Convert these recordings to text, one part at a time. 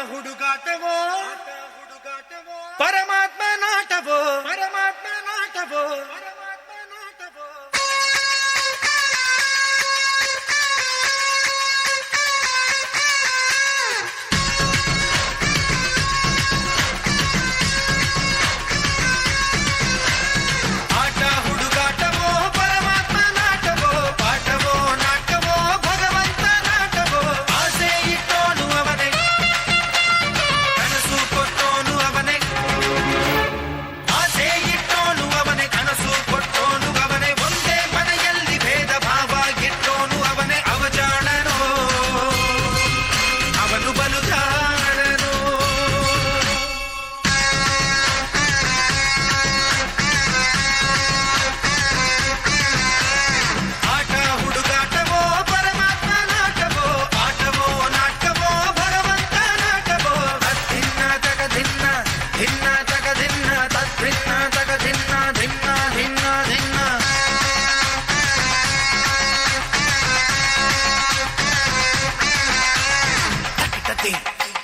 ಹುಡುಗಾಟವೋ ಪರಮಾತ್ಮ ನಾಟವೋ ಪರಮಾತ್ಮ ನಾಟವೋ ಪರಮಾತ್ಮ ನಾಟವೋ. ಆಟ ಹುಡುಗಾಟವೋ ಪರಮಾತ್ಮ ನಾಟವೋ ಪಾಠವೋ ನಾಟವೋ ಭಗವಂತ ನಾಟವೋ. ಆಸೆ ಇಟ್ಟೋನು ಅವನೇ ಕನಸು ಕೊಟ್ಟೋನು ಅವನೇ ಆಸೆ ಇಟ್ಟೋನು ಅವನೇ ಕನಸು ಕೊಟ್ಟೋನು ಅವನೇ. ಒಂದೇ ಮನೆಯಲ್ಲಿ ಭೇದ ಭಾವ ಇಟ್ಟೋನು ಅವನೇ. ಅವಜಾಣನೋ ಅವನು ಬಲು ಜಾಣನೋ. ಆಟ ಹುಡುಗಾಟವೋ ಪರಮಾತ್ಮ ನಾಟವೋ ಆಟವೋ ನಾಟವೋ ಭಗವಂತ ನಾಟವೋ. ತದ್ದಿನ್ನ ತಗದಿನ್ನ ಧಿನ್ನ ತಗದಿನ್ನ ತದ್ದಿನ್ನ ತಗದಿನ್ನ ಧಿನ್ನ ಧಿನ್ನ ಧಿನ್ನ. ತಕ್ಕಿಟ್ಟತಿ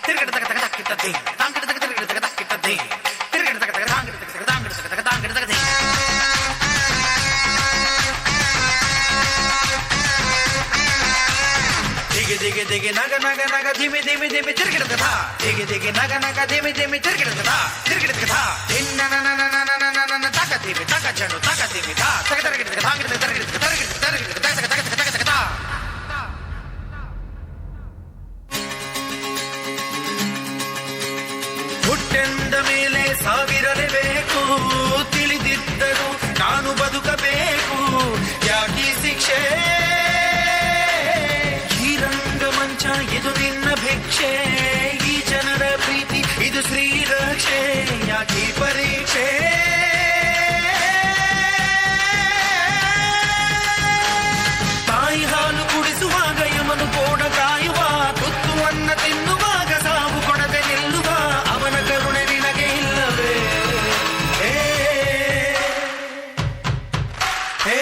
ತಿರುಗಡ ತಗ ತಗ ತಕ್ಕಿಟ್ಟತಿ ತಾಂಗಿಡ ತಗ ತಿರುಗಡ ತಗ ತಕ್ಕಿಟ್ಟತಿ ತಿರುಗಡ ತಗ ತಗ ತಾಂಗಿಡ ತಗ ತಗ ತಾಂಗಿಡ ತಗ ತಗ ತಾಂಗಿಡ ತಗದಿ. ದಿಗಿ ದಿಗಿ ದಿಗಿ ನಗ ನಗ ನಗ ಧಿಮಿ ಧಿಮಿ ಧಿಮಿ ತಿರುಗಿಡದ ಧಾ. ದಿಗಿ ದಿಗಿ ನಗ ನಗ ಧಿಮಿ ಧಿಮಿ ತಿರುಗಿಡದ ಧಾ ತಿರುಗಿಡದ ಧಾ. ಧಿನ್ನ ನನ ನನ ನನ ನನ ನನ ತಕ ಧಿಮಿ ತಕ ಚಣು ತಕ ಧಿಮಿ ಧಾ ತಗ ತರಗಿಡದ ತಾಂಗಿಡ ತಗ ತರಗಿಡದ ತರಗಿಡದ ತರಗಿಡದ ತಗ ತಗ ತಗ ತಗ ತಗ ಧಾ. ಹುಟ್ಟೆಂದ ಮೇಲೆ ಸಾವಿರಲೇಬೇಕು ತಿಳಿದಿದ್ದರು ನಾನು ಬದುಕಬೇಕು. ಯಾಕೀ ಶಿಕ್ಷೆ ಈ ರಂಗಮಂಚ ಇದು ನಿನ್ನ ಭಿಕ್ಷೆ. ಈ ಜನರ ಪ್ರೀತಿ ಇದು ಶ್ರೀರಕ್ಷೆ. ಯಾಕೀ ಪರೀಕ್ಷೆ ತಾಯಿ ಹಾಲು ಕುಡಿಸುವಾಗ ಯಮನು ಕೋಡ ಕಾಯುವ. ತುತ್ತುವನ್ನ ತಿನ್ನುವಾಗ ಸಾವು ಕೊಡದೆ ನಿಲ್ಲುವ. ಅವನ ಕರುಣೆ ನಿನಗೆ ಇಲ್ಲವೇ ಹೇ ಹೇ.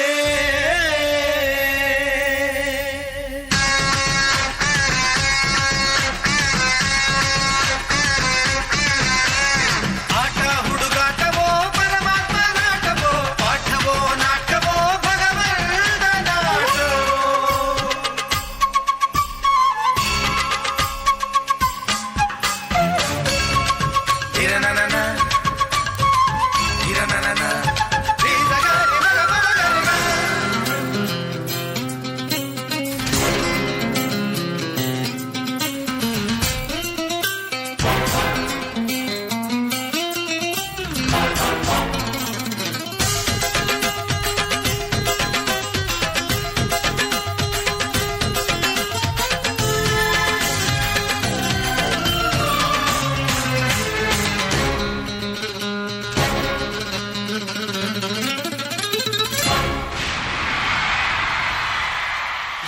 ಆಟ ಹುಡುಗಾಟವೋ ಪರಮಾತ್ಮ ನಾಟವೋ ಪಾಠವೋ ನಾಟವೋ ಭಗವಂತ ನಾಟವೋ. ಹಿರನನನ ಹಿರನನನ ರೀಸಗಾರಿ ಮಗ ಮಗರಿಗ.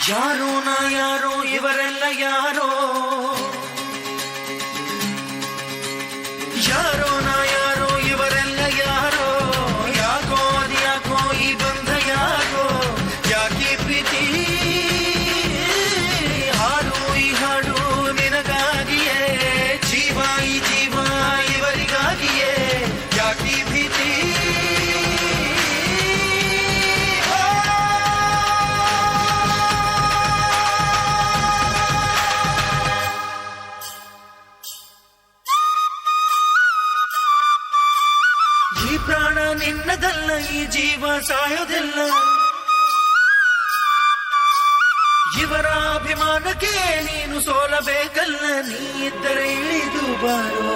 ಯಾರೋ ನಾ ಯಾರೋ ಇವರೆಲ್ಲ ಯಾರೋ. ಯಾರೋ ನಾ ಯಾರೋ ಇವರೆಲ್ಲ ಯಾರೋ. ಯಾಕೋ ಅದ್ಯಾಕೋ ಈ ಬಂಧ ಯಾಕೋ. ಯಾಕೀ ಪ್ರೀತಿ ಹಾಡು ಈ ಹಾಡು ನಿನಗಾಗಿಯೇ. ಜೀವ ಈ ಜೀವ ಇವರಿಗಾಗಿಯೇ. ಯಾಕೀ ಭೀತಿ ಈ ಪ್ರಾಣ ನಿನ್ನದಲ್ಲ ಈ ಜೀವ ಸಾಯೋದಿಲ್ಲ. ಇವರ ಅಭಿಮಾನಕ್ಕೆ ನೀನು ಸೋಲಬೇಕಲ್ಲ. ನೀ ಇದ್ದರೆ ಇಳಿದು ಬಾರೋ